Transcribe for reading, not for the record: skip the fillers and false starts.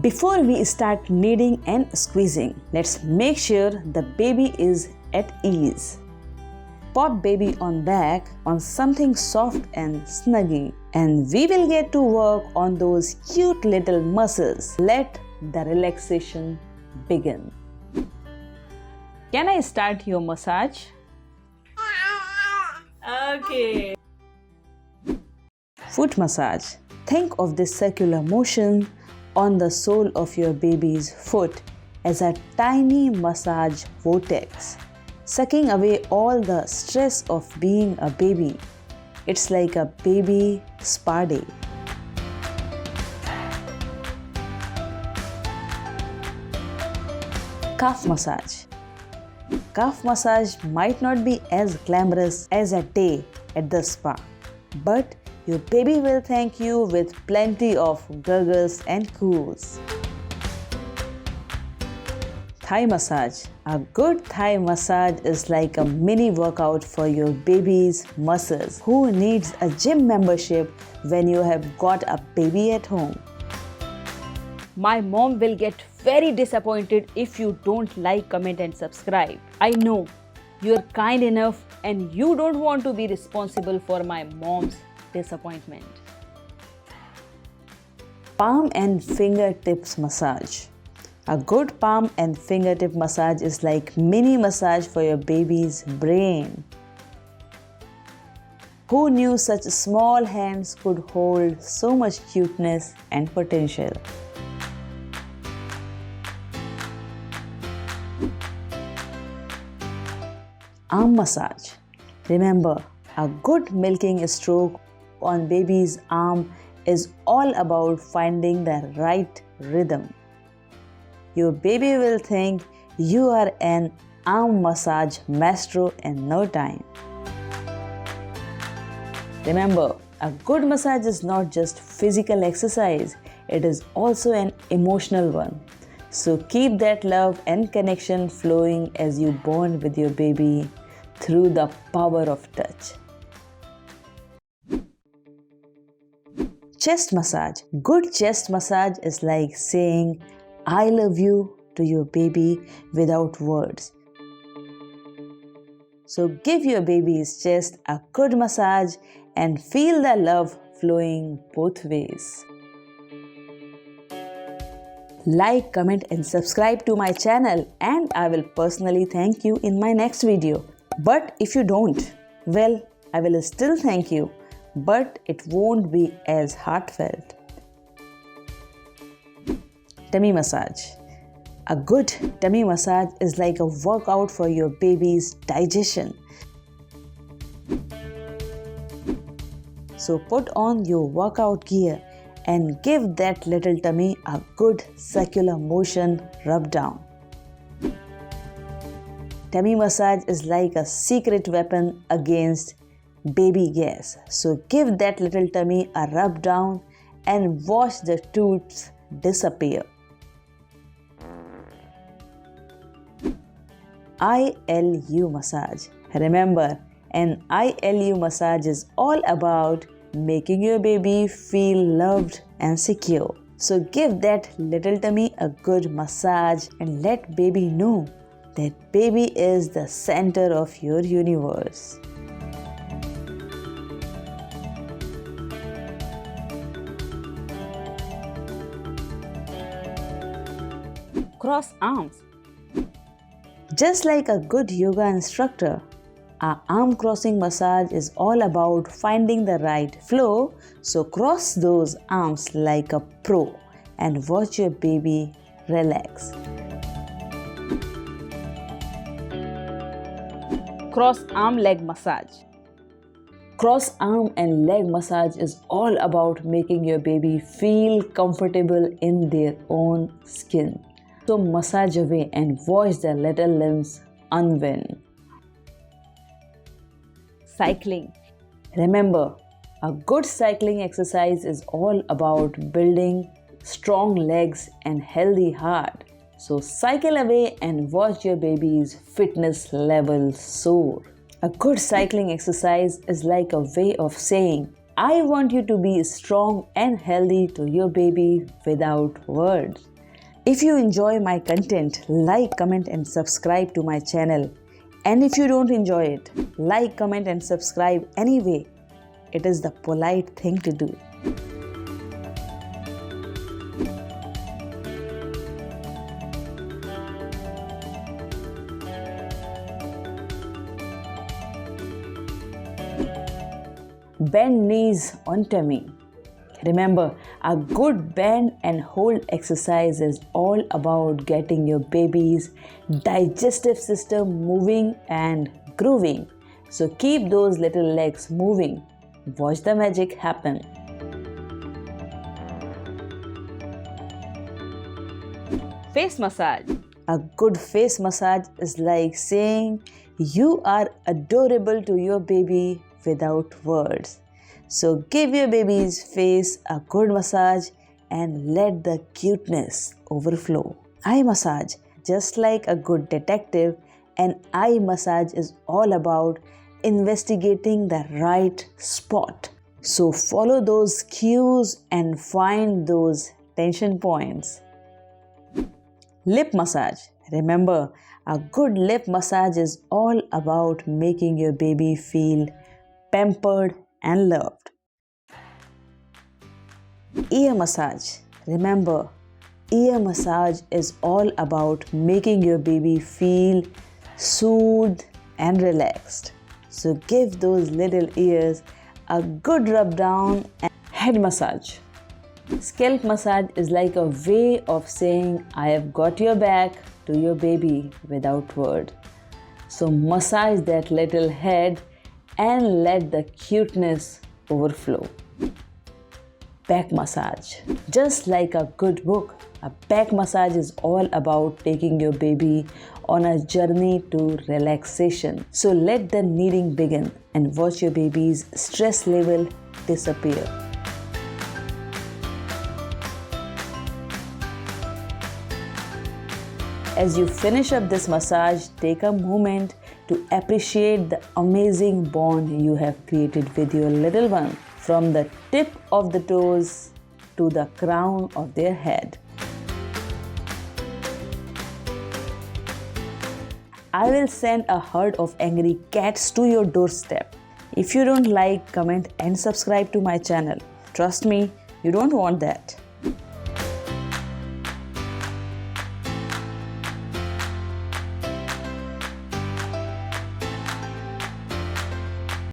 Before we start kneading and squeezing, let's make sure the baby is at ease. Pop baby on back on something soft and snuggy, and we will get to work on those cute little muscles. Let the relaxation begin. Can I start your massage? Okay. Foot massage. Think of this circular motion on the sole of your baby's foot as a tiny massage vortex, sucking away all the stress of being a baby. It's like a baby spa day. Calf massage. Calf massage might not be as glamorous as a day at the spa, but your baby will thank you with plenty of gurgles and coos. Thigh massage. A good thigh massage is like a mini workout for your baby's muscles. Who needs a gym membership when you have got a baby at home? My mom will get very disappointed if you don't like, comment and subscribe. I know you're kind enough and you don't want to be responsible for my mom's disappointment. Palm and fingertips massage. A good palm and fingertip massage is like mini massage for your baby's brain. Who knew such small hands could hold so much cuteness and potential? Arm massage. Remember, a good milking stroke on baby's arm is all about finding the right rhythm. Your baby will think you are an arm massage maestro in no time. Remember, a good massage is not just physical exercise, it is also an emotional one. So keep that love and connection flowing as you bond with your baby through the power of touch. Chest massage. Good chest massage is like saying I love you to your baby without words. So give your baby's chest a good massage and feel the love flowing both ways. Like, comment and subscribe to my channel, and I will personally thank you in my next video. But if you don't, well, I will still thank you, but it won't be as heartfelt. Tummy massage. A good tummy massage is like a workout for your baby's digestion. So put on your workout gear and give that little tummy a good circular motion rub down. Tummy massage is like a secret weapon against baby gas. So give that little tummy a rub down and watch the tooths disappear. ILU massage. Remember, an ILU massage is all about making your baby feel loved and secure. So give that little tummy a good massage and let baby know that baby is the center of your universe. Cross arms. Just like a good yoga instructor, our arm crossing massage is all about finding the right flow. So cross those arms like a pro and watch your baby relax. Cross arm leg massage. Cross arm and leg massage is all about making your baby feel comfortable in their own skin. So massage away and watch the little limbs unveil. Cycling. Remember, a good cycling exercise is all about building strong legs and healthy heart. So cycle away and watch your baby's fitness level soar. A good cycling exercise is like a way of saying, I want you to be strong and healthy to your baby without words. If you enjoy my content, like, comment and subscribe to my channel. And if you don't enjoy it, like, comment and subscribe anyway. It is the polite thing to do. Bend knees on tummy. Remember, a good bend and hold exercise is all about getting your baby's digestive system moving and grooving. So keep those little legs moving. Watch the magic happen. Face massage. A good face massage is like saying you are adorable to your baby without words. So give your baby's face a good massage and let the cuteness overflow. Eye massage. Just like a good detective, an eye massage is all about investigating the right spot. So follow those cues and find those tension points. Lip massage. Remember, a good lip massage is all about making your baby feel pampered and loved. Ear massage. Remember, ear massage is all about making your baby feel soothed and relaxed. So give those little ears a good rub down. And head massage. Scalp massage is like a way of saying I have got your back to your baby without word. So massage that little head and let the cuteness overflow. Back massage. Just like a good book, a back massage is all about taking your baby on a journey to relaxation. So let the kneading begin and watch your baby's stress level disappear. As you finish up this massage, take a moment to appreciate the amazing bond you have created with your little one, from the tip of the toes to the crown of their head. I will send a herd of angry cats to your doorstep. If you don't like, comment and subscribe to my channel. Trust me, you don't want that.